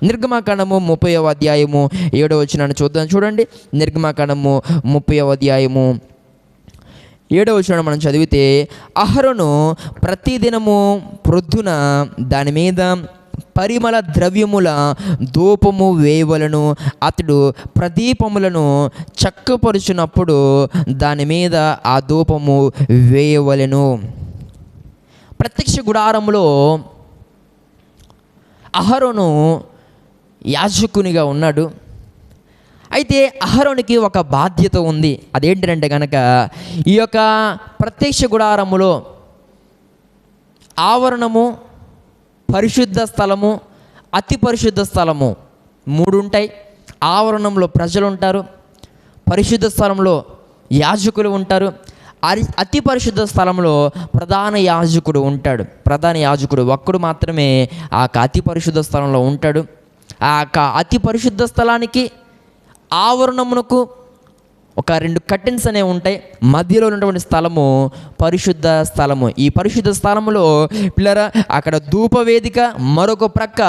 నిర్గమకాండము 30వ అధ్యాయము 7వ వచనాన్ని చూద్దాం. చూడండి, నిర్గమకాండము 30వ అధ్యాయము 7వ వచనం మనం చదివితే, అహరోను ప్రతిదినము ప్రొద్దున దాని మీద పరిమళ ద్రవ్యముల ధూపము వేయవలను. అతడు ప్రదీపములను చక్కపరుచున్నప్పుడు దాని మీద ఆ ధూపము వేయవలెను. ప్రత్యక్ష గుడారములో అహరోను యాజకునిగా ఉన్నాడు. అయితే అహరోనికి ఒక బాధ్యత ఉంది. అదేంటంటే కనుక ఈ యొక్క ప్రత్యక్ష గుడారములో ఆవరణము, పరిశుద్ధ స్థలము, అతి పరిశుద్ధ స్థలము 3 ఉంటాయి. ఆవరణంలో ప్రజలు ఉంటారు, పరిశుద్ధ స్థలంలో యాజకులు ఉంటారు, అతి పరిశుద్ధ స్థలంలో ప్రధాన యాజకుడు ఉంటాడు. ప్రధాన యాజకుడు ఒక్కడు మాత్రమే ఆ అతి పరిశుద్ధ స్థలంలో ఉంటాడు. ఆ అతి పరిశుద్ధ స్థలానికి ఆవరణమునకు ఒక 2 కర్టెన్స్ అనేవి ఉంటాయి. మధ్యలో ఉన్నటువంటి స్థలము పరిశుద్ధ స్థలము. ఈ పరిశుద్ధ స్థలములో పిల్లరా అక్కడ ధూపవేదిక, మరొక ప్రక్క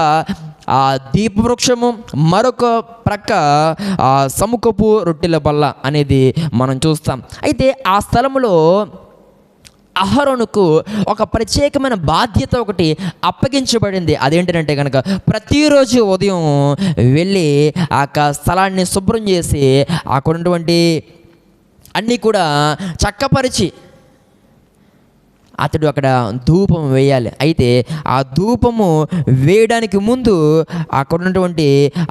ఆ దీపవృక్షము, మరొక ప్రక్క ఆ సముఖపు రొట్టెల బల్ల అనేది మనం చూస్తాం. అయితే ఆ స్థలములో అహరోనుకు ఒక ప్రత్యేకమైన బాధ్యత ఒకటి అప్పగించబడింది. అదేంటంటే కనుక ప్రతిరోజు ఉదయం వెళ్ళి ఆ స్థలాన్ని శుభ్రం చేసి అక్కడ ఉన్నటువంటి అన్నీ కూడా చక్కపరిచి అతడు అక్కడ ధూపం వేయాలి. అయితే ఆ ధూపము వేయడానికి ముందు అక్కడ ఉన్నటువంటి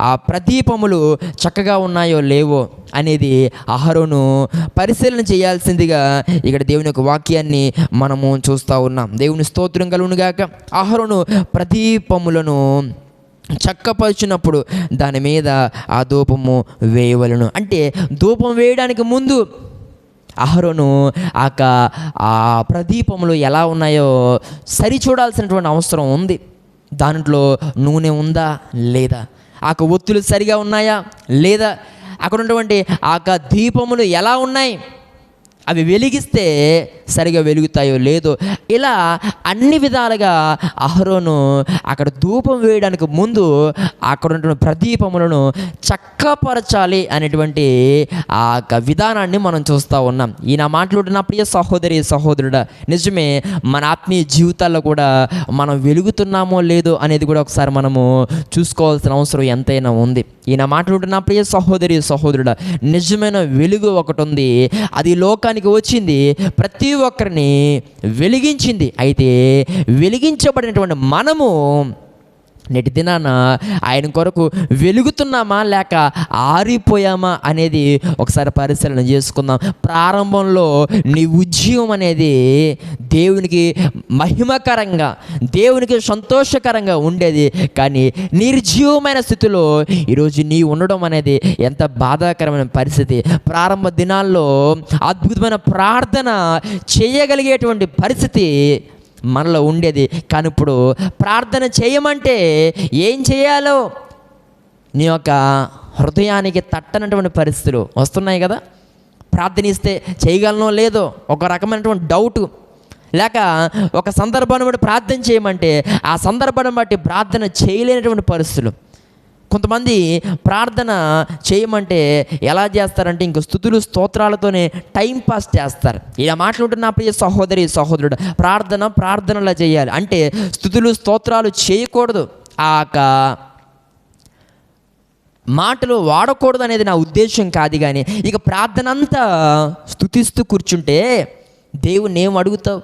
ఆ ప్రదీపములు చక్కగా ఉన్నాయో లేవో అనేది అహరోను పరిశీలన చేయాల్సిందిగా ఇక్కడ దేవుని యొక్క వాక్యాన్ని మనము చూస్తూ ఉన్నాం. దేవుని స్తోత్రం కలుగునుగాక. అహరోను ప్రదీపములను చక్కపరిచినప్పుడు దాని మీద ఆ ధూపము వేయవలను. అంటే ధూపం వేయడానికి ముందు అహరోను ఆ ప్రదీపములు ఎలా ఉన్నాయో సరిచూడాల్సినటువంటి అవసరం ఉంది. దాంట్లో నూనె ఉందా లేదా, ఒత్తులు సరిగా ఉన్నాయా లేదా, అక్కడ ఉన్నటువంటి దీపములు ఎలా ఉన్నాయి, అవి వెలిగిస్తే సరిగా వెలుగుతాయో లేదో, ఇలా అన్ని విధాలుగా అహరోను అక్కడ ధూపం వేయడానికి ముందు అక్కడ ఉన్నటువంటి ప్రదీపములను చక్కపరచాలి అనేటువంటి ఆ విధానాన్ని మనం చూస్తూ ఉన్నాం. ఈయన మాట్లాడిన ప్రియ సహోదరి సహోదరుడా, నిజమే, మన ఆత్మీయ జీవితాల్లో కూడా మనం వెలుగుతున్నామో లేదో అనేది కూడా ఒకసారి మనము చూసుకోవాల్సిన అవసరం ఎంతైనా ఉంది. ఈయన మాట్లాడిన ప్రియ సహోదరి సహోదరుడా, నిజమైన వెలుగు ఒకటి ఉంది. అది లోకానికి వచ్చింది, ప్రతి ఒక్కరిని వెలిగించింది. అయితే వెలిగించబడినటువంటి మనము నేటి దినాన ఆయన కొరకు వెలుగుతున్నామా లేక ఆరిపోయామా అనేది ఒకసారి పరిశీలన చేసుకుందాం. ప్రారంభంలో నీ ఉద్యమం అనేది దేవునికి మహిమకరంగా, దేవునికి సంతోషకరంగా ఉండేది. కానీ నిర్జీవమైన స్థితిలో ఈరోజు నీ ఉండడం అనేది ఎంత బాధాకరమైన పరిస్థితి. ప్రారంభ దినాల్లో అద్భుతమైన ప్రార్థన చేయగలిగేటువంటి పరిస్థితి మనలో ఉండేది. కానీ ఇప్పుడు ప్రార్థన చేయమంటే ఏం చేయాలో నీ యొక్క హృదయానికి తట్టనటువంటి పరిస్థితులు వస్తున్నాయి కదా. ప్రార్థనిస్తే చేయగలనో లేదో ఒక రకమైనటువంటి డౌటు, లేక ఒక సందర్భాన్ని బట్టి ప్రార్థన చేయమంటే ఆ సందర్భాన్ని బట్టి ప్రార్థన చేయలేనటువంటి పరిస్థితులు. కొంతమంది ప్రార్థన చేయమంటే ఎలా చేస్తారంటే ఇంక స్తుతులు స్తోత్రాలతోనే టైంపాస్ చేస్తారు. ఇలా మాట్లాడుతున్న ప్రియ సహోదరి సహోదరుడు, ప్రార్థనలా చేయాలి అంటే స్తుతులు స్తోత్రాలు చేయకూడదు, మాటలు వాడకూడదు అనేది నా ఉద్దేశం కాదు. కానీ ఇక ప్రార్థన అంతా స్తుతిస్తూ కూర్చుంటే దేవుణ్ణి ఏం అడుగుతావు?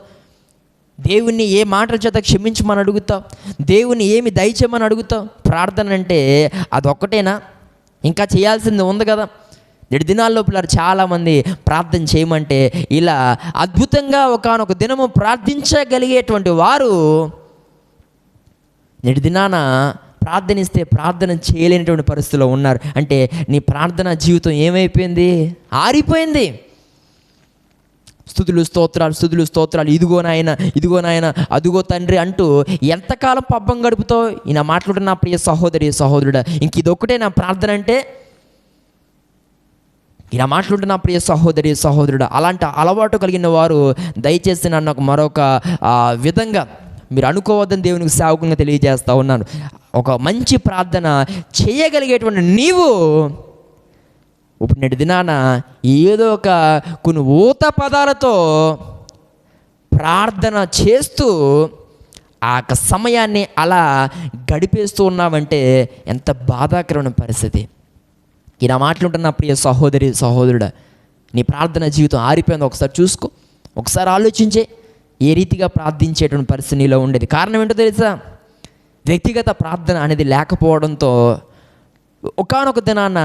దేవుణ్ణి ఏ మాటల చేత క్షమించమని అడుగుతావు? దేవుణ్ణి ఏమి దయచేయమని అడుగుతావు? ప్రార్థన అంటే అదొక్కటేనా? ఇంకా చేయాల్సింది ఉంది కదా. 2 దినాల్లో పిల్లలు చాలామంది ప్రార్థన చేయమంటే ఇలా అద్భుతంగా ఒకానొక దినము ప్రార్థించగలిగేటువంటి వారు 2 దినాన ప్రార్థనిస్తే ప్రార్థన చేయలేనటువంటి పరిస్థితిలో ఉన్నారు. అంటే నీ ప్రార్థన జీవితం ఏమైపోయింది? ఆరిపోయింది. స్తుతులు స్తోత్రాలు, ఇదిగో నాయన, అదిగో తండ్రి అంటూ ఎంతకాలం పబ్బం గడుపుతావు? ఈయన మాట్లాడుతున్న ప్రియ సహోదరి సహోదరుడా, ఇంక ఇదొక్కటే నా ప్రార్థన అంటే? ఈయన మాట్లాడుతున్న ప్రియ సహోదరి సహోదరుడా, అలాంటి అలవాటు కలిగిన వారు దయచేసి నన్ను మరొక విధంగా మీరు అనుకోవద్దని దేవునికి సేవకంగా తెలియజేస్తూ ఉన్నాను. ఒక మంచి ప్రార్థన చేయగలిగేటువంటి నీవు ఇప్పుడు నేటి దినాన ఏదో కొన్ని ఊత పదాలతో ప్రార్థన చేస్తూ ఆ సమయాన్ని అలా గడిపేస్తూ ఉన్నావంటే ఎంత బాధాకరమైన పరిస్థితి. ఇలా మాట్లాడుతున్న ప్రియ సహోదరి సహోదరుడా, నీ ప్రార్థన జీవితం ఆరిపోయింది. ఒకసారి చూసుకో, ఒకసారి ఆలోచించే ఏ రీతిగా ప్రార్థించేటువంటి పరిస్థితి నీలో ఉండేది. కారణం ఏంటో తెలుసా? వ్యక్తిగత ప్రార్థన అనేది లేకపోవడంతో ఒకానొక దినాన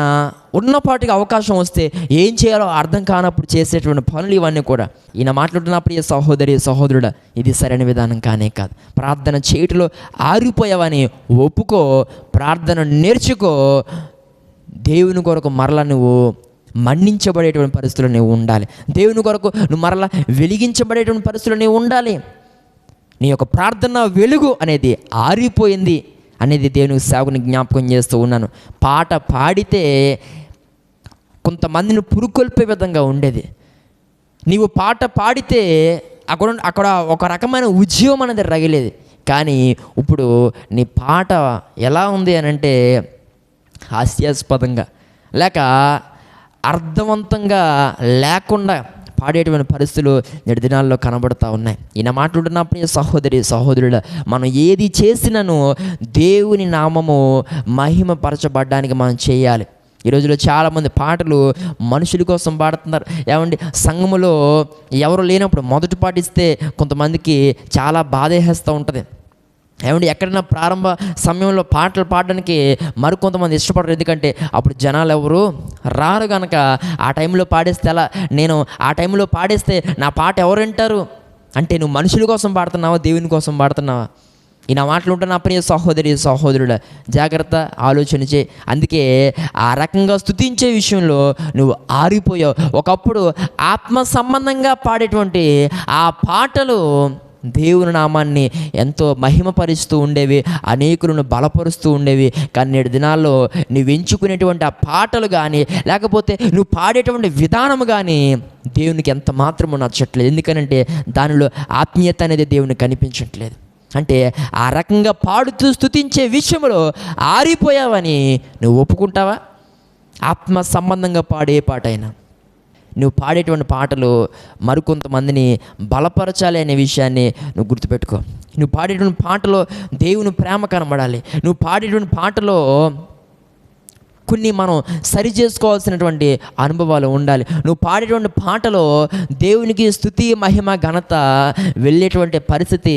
ఉన్నపాటికి అవకాశం వస్తే ఏం చేయాలో అర్థం కానప్పుడు చేసేటువంటి పనులు ఇవన్నీ కూడా. ఈయన మాట్లాడుతున్న ప్రియ సహోదరి సహోదరుడా, ఇది సరైన విధానం కానే కాదు. ప్రార్థన చేయటంలో ఆరిపోయావని ఒప్పుకో, ప్రార్థన నేర్చుకో. దేవుని కొరకు మరలా నువ్వు మన్నించబడేటువంటి పరిస్థితుల్లో నువ్వు ఉండాలి. దేవుని కొరకు నువ్వు మరలా వెలిగించబడేటువంటి పరిస్థితుల్లో నువ్వు ఉండాలి. నీ యొక్క ప్రార్థన వెలుగు అనేది ఆరిపోయింది అనేది దేవునికి సేవకుని జ్ఞాపకం చేస్తూ ఉన్నాను. పాట పాడితే కొంతమందిని పురుకొల్పే విధంగా ఉండేది. నీవు పాట పాడితే అక్కడ ఒక రకమైన ఉద్యమం అనేది రగిలేది. కానీ ఇప్పుడు నీ పాట ఎలా ఉంది అని అంటే హాస్యాస్పదంగా లేక అర్థవంతంగా లేకుండా పాడేటువంటి పరిస్థితులు నేటి దినాల్లో కనబడుతూ ఉన్నాయి. ఈయన మాట్లాడుతున్న ప్రియ సహోదరి సహోదరుడు, మనం ఏది చేసినను దేవుని నామము మహిమపరచబడ్డానికి మనం చేయాలి. ఈ రోజులో చాలామంది పాటలు మనుషుల కోసం పాడుతున్నారు. ఏమండి, సంఘములో ఎవరు లేనప్పుడు మొదటి పాటిస్తే కొంతమందికి చాలా బాధేస్తూ ఉంటుంది. ఏమంటే ఎక్కడైనా ప్రారంభ సమయంలో పాటలు పాడడానికి మరికొంతమంది ఇష్టపడరు. ఎందుకంటే అప్పుడు జనాలు ఎవరు రారు కనుక ఆ టైంలో పాడేస్తే ఎలా, నేను ఆ టైంలో పాడేస్తే నా పాట ఎవరు వింటారు అంటే నువ్వు మనుషుల కోసం పాడుతున్నావా, దేవుని కోసం పాడుతున్నావా? ఈయన మాటలుంటున్న ప్రియ సహోదరి సహోదరుడు, జాగ్రత్త, ఆలోచన చేయి. అందుకే ఆ రకంగా స్తుతించే విషయంలో నువ్వు ఆరిపోయావు. ఒకప్పుడు ఆత్మ సంబంధంగా పాడేటువంటి ఆ పాటలు దేవుని నామాన్ని ఎంతో మహిమపరుస్తూ ఉండేవి, అనేకులను బలపరుస్తూ ఉండేవి. కానీ నేడు దినాల్లో నువ్వు ఎంచుకునేటువంటి ఆ పాటలు కానీ లేకపోతే నువ్వు పాడేటువంటి విధానం కానీ దేవునికి ఎంత మాత్రమూ నచ్చట్లేదు. ఎందుకనంటే దానిలో ఆత్మీయత అనేది దేవునికి కనిపించట్లేదు. అంటే ఆ రకంగా పాడుతూ స్తుతించే విషయంలో ఆరిపోయావని నువ్వు ఒప్పుకుంటావా? ఆత్మ సంబంధంగా పాడే పాటైనా నువ్వు పాడేటువంటి పాటలు మరికొంతమందిని బలపరచాలి అనే విషయాన్ని నువ్వు గుర్తుపెట్టుకో. నువ్వు పాడేటువంటి పాటలో దేవుని ప్రేమ కనబడాలి. నువ్వు పాడేటువంటి పాటలో కొన్ని మనం సరి చేసుకోవాల్సినటువంటి అనుభవాలు ఉండాలి. నువ్వు పాడేటువంటి పాటలో దేవునికి స్తుతి మహిమ ఘనత వెళ్ళేటువంటి పరిస్థితి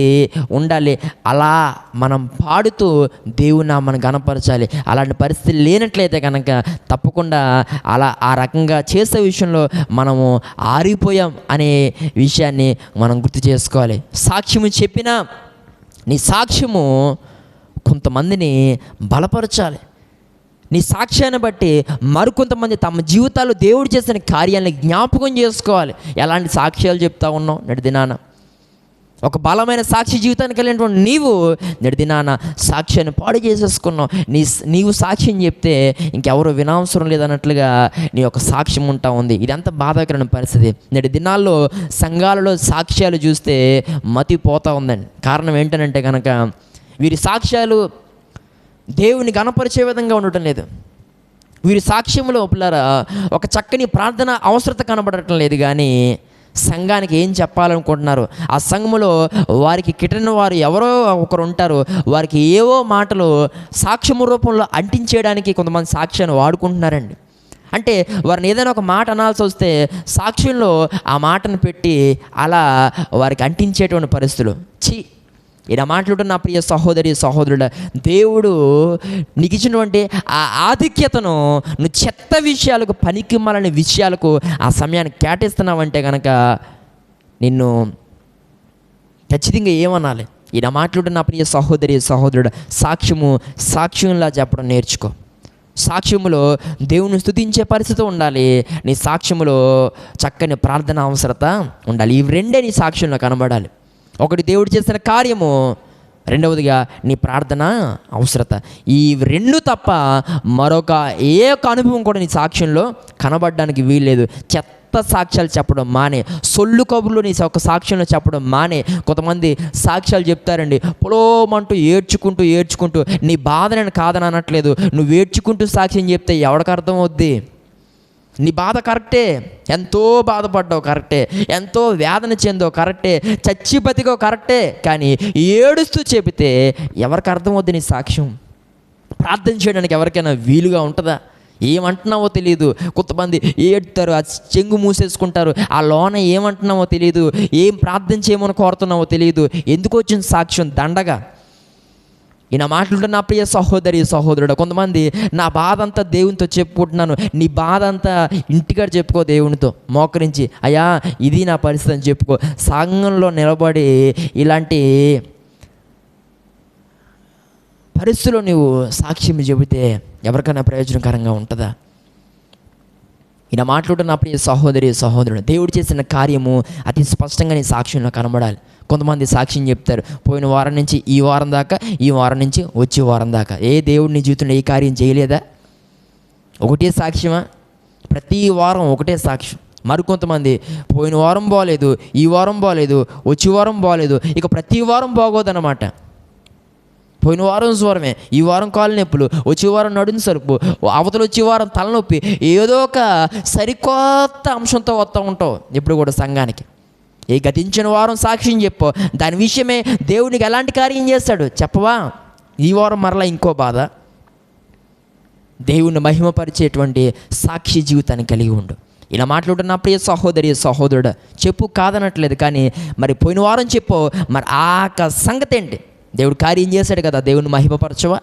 ఉండాలి. అలా మనం పాడుతూ దేవుని నామమును ఘనపరచాలి. అలాంటి పరిస్థితి లేనట్లయితే కనుక తప్పకుండా అలా ఆ రకంగా చేసే విషయంలో మనము ఆరిపోయాం అనే విషయాన్ని మనం గుర్తు చేసుకోవాలి. సాక్ష్యము చెప్పినా నీ సాక్ష్యము కొంతమందిని బలపరచాలి. నీ సాక్ష్యాన్ని బట్టి మరికొంతమంది తమ జీవితాల్లో దేవుడు చేసిన కార్యాలను జ్ఞాపకం చేసుకోవాలి. ఎలాంటి సాక్ష్యాలు చెప్తా ఉన్నావు నేటి దినాన? ఒక బలమైన సాక్షి జీవితానికి వెళ్ళినటువంటి నీవు నేటి దినాన సాక్ష్యాన్ని పాడు చేసేసుకున్నావు. నీవు సాక్ష్యం చెప్తే ఇంకెవరు వినవసరం లేదన్నట్లుగా నీ యొక్క సాక్ష్యం ఉంటా ఉంది. ఇదంతా బాధాకరమైన పరిస్థితి. నేటి దినాల్లో సంఘాలలో సాక్ష్యాలు చూస్తే మతిపోతూ ఉందండి. కారణం ఏంటనంటే కనుక వీరి సాక్ష్యాలు దేవుని గణపరిచే విధంగా ఉండటం లేదు. వీరి సాక్ష్యంలో పిల్లరా ఒక చక్కని ప్రార్థన అవసరత కనబడటం లేదు. కానీ సంఘానికి ఏం చెప్పాలనుకుంటున్నారు, ఆ సంఘములో వారికి కిటన వారు ఎవరో ఒకరు ఉంటారు, వారికి ఏవో మాటలు సాక్ష్యము రూపంలో అంటించేయడానికి కొంతమంది సాక్ష్యాన్ని వాడుకుంటున్నారండి. అంటే వారిని ఏదైనా ఒక మాట అనాల్సి వస్తే సాక్ష్యంలో ఆ మాటను పెట్టి అలా వారికి అంటించేటువంటి పరిస్థితులు. ఇలా మాట్లాడుతున్న ప్రియ సహోదరి సహోదరుడు, దేవుడు నీకు ఇచ్చినటువంటి ఆ ఆధిక్యతను నువ్వు చెత్త విషయాలకు, పనికిమాలిన విషయాలకు ఆ సమయాన్ని కేటాయిస్తున్నావంటే కనుక నిన్ను ఖచ్చితంగా ఏమనాలి? ఇలా మాట్లాడుతున్న ప్రియ సహోదరి సహోదరుడు, సాక్ష్యంలా చెప్పడం నేర్చుకో. సాక్ష్యములో దేవుని స్తుతించే పరిస్థితి ఉండాలి. నీ సాక్ష్యములో చక్కని ప్రార్థన అవసరత ఉండాలి. ఇవి రెండే నీ సాక్ష్యంలో కనబడాలి. ఒకటి దేవుడు చేసిన కార్యము, రెండవదిగా నీ ప్రార్థన అవసరత. ఈ రెండు తప్ప మరొక ఏ ఒక్క అనుభవం కూడా నీ సాక్ష్యంలో కనబడడానికి వీల్లేదు. చెత్త చెత్త సాక్ష్యాలు చెప్పడం మానే, సొల్లు కబుర్లు నీ ఒక సాక్ష్యంలో చెప్పడం మానే. కొంతమంది సాక్ష్యాలు చెప్తారండి, పొలోమంటూ ఏడ్చుకుంటూ నీ బాధ నేను కాదని అనట్లేదు, నువ్వు ఏడ్చుకుంటూ సాక్ష్యం చెప్తే ఎవరికి అర్థం అవుద్ది? నీ బాధ కరెక్టే, ఎంతో బాధపడ్డావు కరెక్టే, ఎంతో వేదన చెందావు కరెక్టే, చచ్చి బతికో కరెక్టే, కానీ ఏడుస్తూ చెబితే ఎవరికి అర్థమవుద్ది నీ సాక్ష్యం? ప్రార్థన చేయడానికి ఎవరికైనా వీలుగా ఉంటుందా? ఏమంటున్నావో తెలియదు. కొంతమంది ఏడుతారు, ఆ చెంగు మూసేసుకుంటారు, ఆ లోన ఏమంటున్నావో తెలియదు, ఏం ప్రార్థన చేయమని కోరుతున్నావో తెలియదు. ఎందుకు వచ్చిన సాక్ష్యం? దండగా. ఈయన మాట్లాడుతున్న నా ప్రియ సహోదరి సహోదరుడు, కొంతమంది నా బాధ అంతా దేవునితో చెప్పుకుంటున్నాను. నీ బాధ అంతా ఇంటికాడ చెప్పుకో, దేవునితో మోకరించి, అయ్యా ఇది నా పరిస్థితి అని చెప్పుకో. సంఘంలో నిలబడి ఇలాంటి పరిస్థితుల్లో నువ్వు సాక్ష్యం చెబితే ఎవరికైనా ప్రయోజనకరంగా ఉంటుందా? ఈయన మాట్లాడుతున్న నా ప్రియ సహోదరి సహోదరుడు, దేవుడు చేసిన కార్యము అతి స్పష్టంగా నీ సాక్ష్యంలో కనబడాలి. కొంతమంది సాక్ష్యం చెప్తారు, పోయిన వారం నుంచి ఈ వారం దాకా, ఈ వారం నుంచి వచ్చే వారం దాకా. దేవుడు నీ జీవితంలో ఏ కార్యం చేయలేదా? ఒకటే సాక్ష్యమా? ప్రతి వారం ఒకటే సాక్ష్యం. మరికొంతమంది పోయిన వారం బాగోలేదు, ఈ వారం బాగోలేదు, వచ్చే వారం బాగోలేదు, ఇక ప్రతి వారం బాగోదన్నమాట. పోయిన వారం స్వరమే, ఈ వారం కాలు నొప్పులు, వచ్చే వారం నడుము సరుపు, అవతల వచ్చే వారం తలనొప్పి, ఏదో ఒక సరికొత్త అంశంతో వస్తూ ఉంటావు ఇప్పుడు కూడా సంఘానికి. ఈ గతించిన వారం సాక్ష్యం చెప్పు, దాని విషయమే దేవునికి ఎలాంటి కార్యం చేస్తాడు చెప్పవా? ఈ వారం మరలా ఇంకో బాధ. దేవుణ్ణి మహిమపరిచేటువంటి సాక్షి జీవితాన్ని కలిగి ఉండు. ఇలా మాట్లాడుతున్న ప్రియ సహోదరి సహోదరుడు, చెప్పు కాదనట్లేదు, కానీ మరి పోయిన వారం చెప్పు, మరి ఆ సంగతి ఏంటి? దేవుడు కార్యం చేశాడు కదా, దేవుని మహిమపరచవా?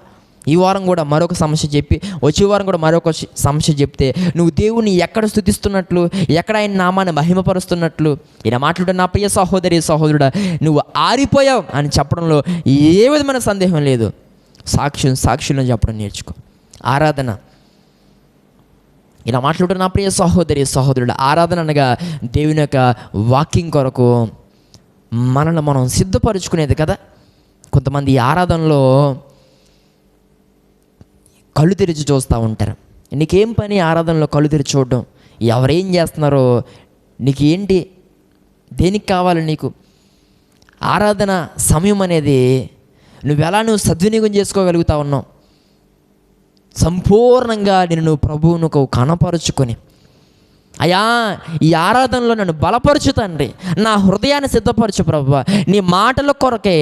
ఈ వారం కూడా మరొక సమస్య చెప్పి, వచ్చే వారం కూడా మరొక సమస్య చెప్తే నువ్వు దేవుని ఎక్కడ స్తుతిస్తున్నట్లు, ఎక్కడ ఆయన నామాన్ని మహిమపరుస్తున్నట్లు? ఈయన మాట్లాడుతున్న నా ప్రియ సహోదరి సహోదరుడా, నువ్వు ఆరిపోయావు అని చెప్పడంలో ఏ విధమైన సందేహం లేదు. సాక్షులను చెప్పడం నేర్చుకో. ఆరాధన, ఇలా మాట్లాడుతున్న నా ప్రియ సహోదరి సహోదరుడు, ఆరాధన అనగా దేవుని యొక్క వాక్యం కొరకు మనల్ని మనం సిద్ధపరుచుకునేది కదా. కొంతమంది ఆరాధనలో కళ్ళు తెరిచి చూస్తూ ఉంటారు. నీకేం పని ఆరాధనలో కళ్ళు తెరిచి చూడడం? ఎవరేం చేస్తున్నారో నీకు ఏంటి, దేనికి కావాలి నీకు? ఆరాధన సమయం అనేది నువ్వు సద్వినియోగం చేసుకోగలుగుతా ఉన్నావు? సంపూర్ణంగా నేను ప్రభువును కనపరుచుకొని, అయ్యా ఈ ఆరాధనలో నన్ను బలపరచు తండ్రి, నా హృదయాన్ని సిద్ధపరచు ప్రభువా, నీ మాటల కొరకే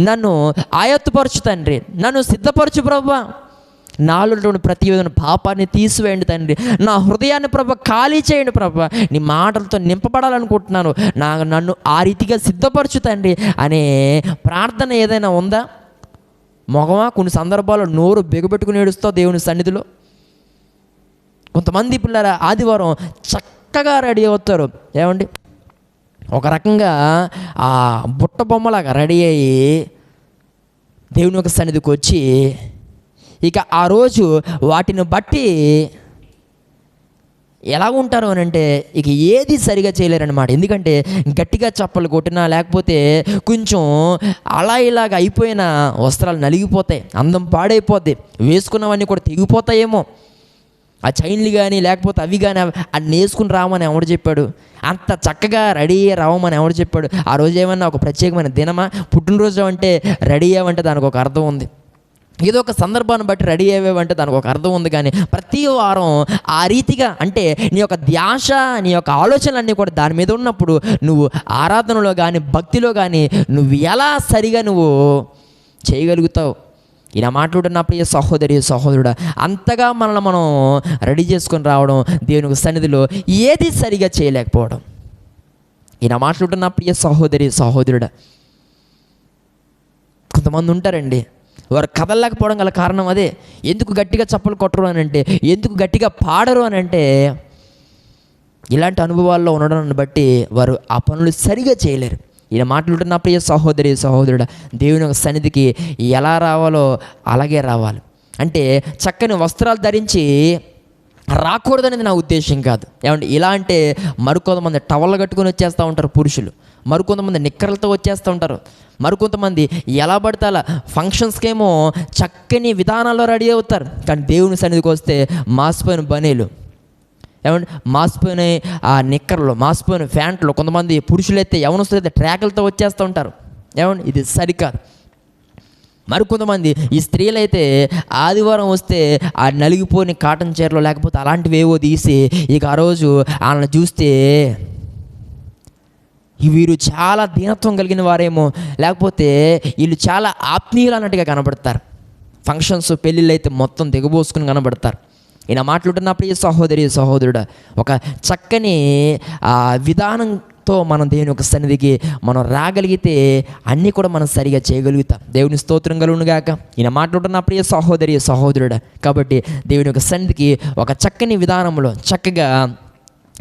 నన్ను ఆయత్తుపరచు తండ్రి, నన్ను సిద్ధపరచు ప్రభువా, నాలో ప్రతి విధమైన పాపాన్ని తీసివేయండి తండ్రి, నా హృదయాన్ని ప్రభు ఖాళీ చేయండి ప్రభు, నీ మాటలతో నింపబడాలనుకుంటున్నాను, నన్ను ఆ రీతిగా సిద్ధపరచు తండ్రి అనే ప్రార్థన ఏదైనా ఉందా? మొగమా? కొన్ని సందర్భాల్లో నోరు బిగబెట్టుకుని ఏడుస్తావు దేవుని సన్నిధిలో. కొంతమంది పిల్లల ఆదివారం చక్కగా రెడీ అవుతారు, ఏమండి ఒక రకంగా ఆ బుట్ట బొమ్మలాగా రెడీ అయ్యి దేవుని యొక్క సన్నిధికి వచ్చి, ఇక ఆ రోజు వాటిని బట్టి ఎలా ఉంటారు అని అంటే ఇక ఏది సరిగా చేయలేరన్నమాట. ఎందుకంటే గట్టిగా చప్పలు కొట్టినా, లేకపోతే కొంచెం అలా ఇలాగ అయిపోయిన వస్త్రాలు నలిగిపోతాయి, అందం పాడైపోద్ది, వేసుకున్నవన్నీ కూడా తెగిపోతాయేమో. ఆ చైన్లు కానీ లేకపోతే అవి కానీ అన్ని వేసుకుని రామని ఎవడు చెప్పాడు? అంత చక్కగా రెడీ అయ్యి రావమని ఎవడు చెప్పాడు? ఆ రోజు ఏమన్నా ఒక ప్రత్యేకమైన దినమా? పుట్టినరోజు అంటే రెడీ అయ్యావంటే దానికి ఒక అర్థం ఉంది, ఏదో ఒక సందర్భాన్ని బట్టి రెడీ అయ్యేవంటే దానికి ఒక అర్థం ఉంది. కానీ ప్రతి వారం ఆ రీతిగా, అంటే నీ యొక్క ధ్యాస, నీ యొక్క ఆలోచనలన్నీ కూడా దాని మీద ఉన్నప్పుడు నువ్వు ఆరాధనలో కానీ భక్తిలో కానీ నువ్వు ఎలా సరిగా నువ్వు చేయగలుగుతావు? ఈయన మాట్లాడుతున్న ప్రియ సహోదరి సహోదరుడా, అంతగా మనల్ని మనం రెడీ చేసుకొని రావడం, దేవుని సన్నిధిలో ఏది సరిగా చేయలేకపోవడం. ఈయన మాట్లాడుతున్న ప్రియ సహోదరి సహోదరుడా, కొంతమంది ఉంటారండి, వారు కదలలేకపోవడం గల కారణం అదే. ఎందుకు గట్టిగా చప్పలు కొట్టరు అని అంటే, ఎందుకు గట్టిగా పాడరు అని అంటే, ఇలాంటి అనుభవాల్లో ఉండడాన్ని బట్టి వారు ఆ పనులు సరిగా చేయలేరు. ఈయన మాట్లాడుతున్న ప్రియ సహోదరి సహోదరుడు, దేవుని యొక్క సన్నిధికి ఎలా రావాలో అలాగే రావాలి. అంటే చక్కని వస్త్రాలు ధరించి రాకూడదనేది నా ఉద్దేశం కాదు. ఏమంటే ఇలా అంటే మరికొంతమంది టవల్ కట్టుకొని వచ్చేస్తూ ఉంటారు పురుషులు, మరికొంతమంది నిక్కర్లతో వచ్చేస్తూ ఉంటారు, మరికొంతమంది ఎలా పడితే అలా ఫంక్షన్స్కేమో చక్కని విధానాల్లో రెడీ అవుతారు. కానీ దేవుని సన్నిధికి వస్తే మాసిపోయిన బనీలు, ఏమంటే మాసిపోయిన ఆ నిక్కర్లు, మాసిపోయిన ప్యాంట్లు, కొంతమంది పురుషులైతే యవనస్తులైతే ట్రాకులతో వచ్చేస్తూ ఉంటారు. ఏమండి ఇది సరికాదు. మరికొంతమంది ఈ స్త్రీలైతే ఆదివారం వస్తే ఆ నలిగిపోయిన కాటన్ చీరలు లేకపోతే అలాంటివి ఏవో తీసి ఇక ఆ రోజు వాళ్ళని చూస్తే వీరు చాలా దీనత్వం కలిగిన వారేమో, లేకపోతే వీళ్ళు చాలా ఆత్మీయులు అన్నట్టుగా కనబడతారు. ఫంక్షన్స్, పెళ్ళిళ్ళు అయితే మొత్తం దిగబోసుకుని కనబడతారు. ఈయన మాట్లాడుతున్నప్పుడు ఈ సహోదరి సహోదరుడు ఒక చక్కని విధానంతో మనం దేవుని యొక్క సన్నిధికి మనం రాగలిగితే అన్నీ కూడా మనం సరిగా చేయగలుగుతాం. దేవుని స్తోత్రం కలుగునుగాక. ఈయన మాట్లాడుతున్నప్పుడు ఈ సహోదరి సహోదరుడు కాబట్టి దేవుని యొక్క సన్నిధికి ఒక చక్కని విధానంలో చక్కగా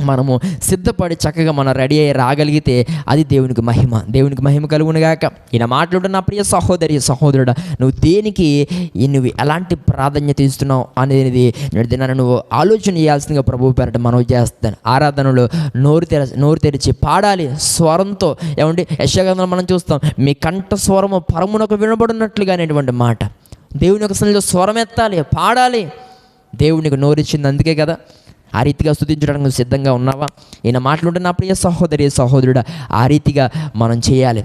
మనము సిద్ధపడి చక్కగా మనం రెడీ అయ్యి రాగలిగితే అది దేవునికి మహిమ. దేవునికి మహిమ కలుగునుగాక. ఈయన మాట్లాడుతున్న ప్రియ సహోదరి సహోదరుడు, నువ్వు దేనికి నువ్వు ఎలాంటి ప్రాధాన్యత ఇస్తున్నావు అనేది నేను నువ్వు ఆలోచన చేయాల్సిందిగా ప్రభువు పేరట మనవి చేస్తాను. ఆరాధనలో నోరు తెరిచి పాడాలి స్వరంతో. ఏమంటే యెషయా మనం చూస్తాం, మీ కంఠ స్వరము పరమునకు వినబడినట్లుగా అనేటువంటి మాట. దేవుని యొక్క సన్నిధిలో స్వరం ఎత్తాలి, పాడాలి. దేవునికి నోరిచ్చింది అందుకే కదా. ఆ రీతిగా స్తుతించడానికి నువ్వు సిద్ధంగా ఉన్నావా? ఈయన మాట్లాడుతున్న ప్రియ సహోదరి సహోదరుడా, ఆ రీతిగా మనం చేయాలి.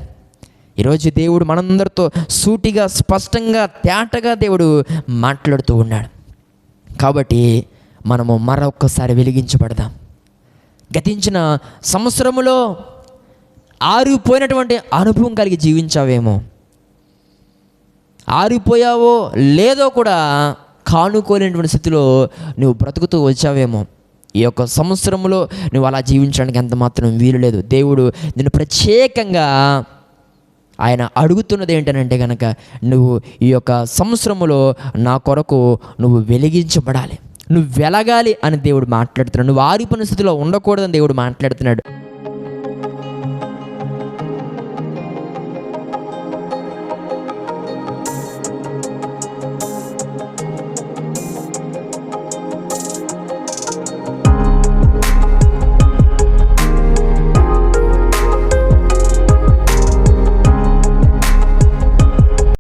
ఈరోజు దేవుడు మనందరితో సూటిగా, స్పష్టంగా, తేటగా దేవుడు మాట్లాడుతూ ఉన్నాడు. కాబట్టి మనము మరొక్కసారి వెలిగించబడదాం. గతించిన సంవత్సరములో ఆరిపోయినటువంటి అనుభవం కలిగి జీవించావేమో, ఆరిపోయావో లేదో కూడా కానుకోలేనటువంటి స్థితిలో నువ్వు బ్రతుకుతూ వచ్చావేమో. ఈ యొక్క సంవత్సరంలో నువ్వు అలా జీవించడానికి ఎంత మాత్రం వీలు లేదు. దేవుడు నిన్ను ప్రత్యేకంగా ఆయన అడుగుతున్నది ఏంటనంటే కనుక, నువ్వు ఈ యొక్క సంవత్సరములో నా కొరకు నువ్వు వెలిగించబడాలి, నువ్వు వెలగాలి అని దేవుడు మాట్లాడుతున్నాడు. నువ్వు ఆరిపోయిన స్థితిలో ఉండకూడదని దేవుడు మాట్లాడుతున్నాడు.